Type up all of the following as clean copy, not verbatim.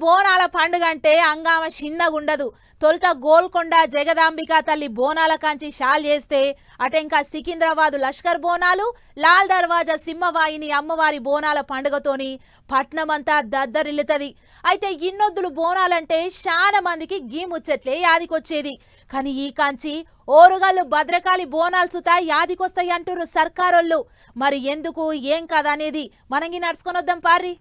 బోనాల పండుగ అంటే అంగామ చిన్నగుండదు. తొలుత గోల్కొండ జగదాంబిక తల్లి బోనాల కాంచి షాల్ చేస్తే అటెంకా సికింద్రాబాద్ లష్కర్ బోనాలు, లాల్ దర్వాజా సింహవాహిని అమ్మవారి బోనాల పండుగతోని పట్నమంతా దద్దరిల్లుతది. అయితే ఇన్నొద్దులు బోనాలంటే చాలా మందికి గీ ముచ్చట్లే యాదికొచ్చేది. కానీ ఈ కాంచి ఓరుగల్లు భద్రకాళి బోనాలు సుతా యాదికొస్తాయి అంటున్నారు సర్కారోళ్ళు. మరి ఎందుకు ఏం కదా అనేది మనంగి నడుచుకొని వద్దాం పారి.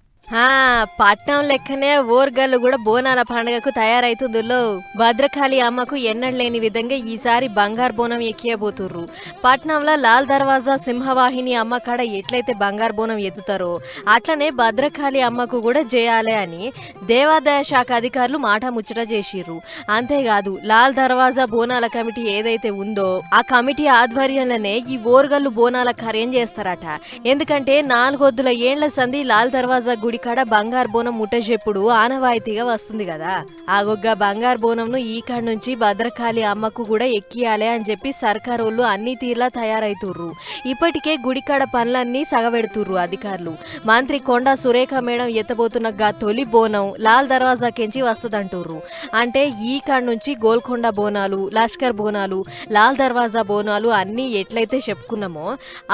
పట్నం లెక్కనే ఓర్గల్లు కూడా బోనాల పండుగకు తయారైతుందిలో. భద్రకాళి అమ్మకు ఎన్నడలేని విధంగా ఈసారి బంగారు బోనం ఎక్కియబోతుర్రు. పట్నంలో లాల్ దర్వాజా సింహవాహిని అమ్మ కాడ ఎట్లయితే బంగారు బోనం ఎత్తుతారో అట్లనే భద్రకాళి అమ్మకు కూడా చేయాలి అని దేవాదాయ శాఖ అధికారులు మాట ముచ్చట చేసిర్రు. అంతేకాదు లాల్ దర్వాజా బోనాల కమిటీ ఏదైతే ఉందో ఆ కమిటీ ఆధ్వర్యంలోనే ఈ ఓర్గల్లు బోనాల కార్యం చేస్తారట. ఎందుకంటే 4 ఏళ్ల సంధి లాల్ దర్వాజా గుడి కాడ బంగారు బోనం ముట్టజెప్పుడు ఆనవాయితీగా వస్తుంది కదా. ఆగొగ్గ బంగారు బోనంను ఈ కాడ నుంచి భద్రకాళి అమ్మకు కూడా ఎక్కియాలి అని చెప్పి సర్కారోళ్ళు అన్ని తీర్లా తయారైతుర్రు. ఇప్పటికే గుడికాడ పనులన్నీ సగబెడుతుర్రు అధికారులు. మంత్రి కొండా సురేఖ మేడం ఎత్తబోతున్న తొలి బోనం లాల్ దర్వాజా కెంచి వస్తదంటుర్రు. అంటే ఈ కాడ నుంచి గోల్కొండ బోనాలు, లష్కర్ బోనాలు, లాల్ దర్వాజా బోనాలు అన్నీ ఎట్లయితే చెప్పుకున్నామో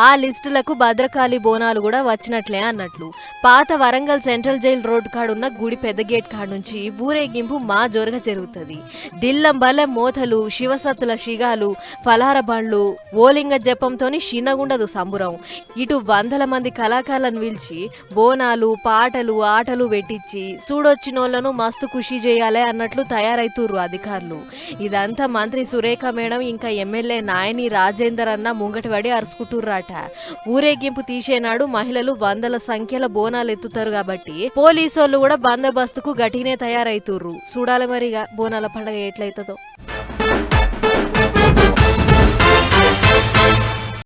ఆ లిస్టులకు భద్రకాళి బోనాలు కూడా వచ్చినట్లే అన్నట్లు. పాత వరంగల్ సెంట్రల్ జైల్ రోడ్ కాడున్న గుడి పెద్ద గేట్ కాడ నుంచి ఊరేగింపు మా జోరుగా జరుగుతుంది. దిల్లం బలె మోతలు, శివసత్తుల శిగాలు, ఫలార బండ్లు, ఓలింగ జపంతోని చిన్నగుండదు సంబురం. ఇటు 100 మంది కళాకారులను పిలిచి బోనాలు, పాటలు, ఆటలు పెట్టించి చూడొచ్చినోళ్లను మస్తు ఖుషి చేయాలి అన్నట్లు తయారైతుర్రు అధికారులు. ఇదంతా మంత్రి సురేఖ మేడం ఇంకా ఎమ్మెల్యే నాయని రాజేందర్ అన్న ముంగటిపడి అరుచుకుంటుర్రాట. ఊరేగింపు తీసేనాడు మహిళలు 100ల సంఖ్యలో బోనాలు ఎత్తుతారు కాబట్టి పోలీసోళ్ళు కూడా బందోబస్తుకు గట్టినే తయారైతుర్రు. చూడాలి మరిగా బోనాల పండుగ ఎట్లయితుందో.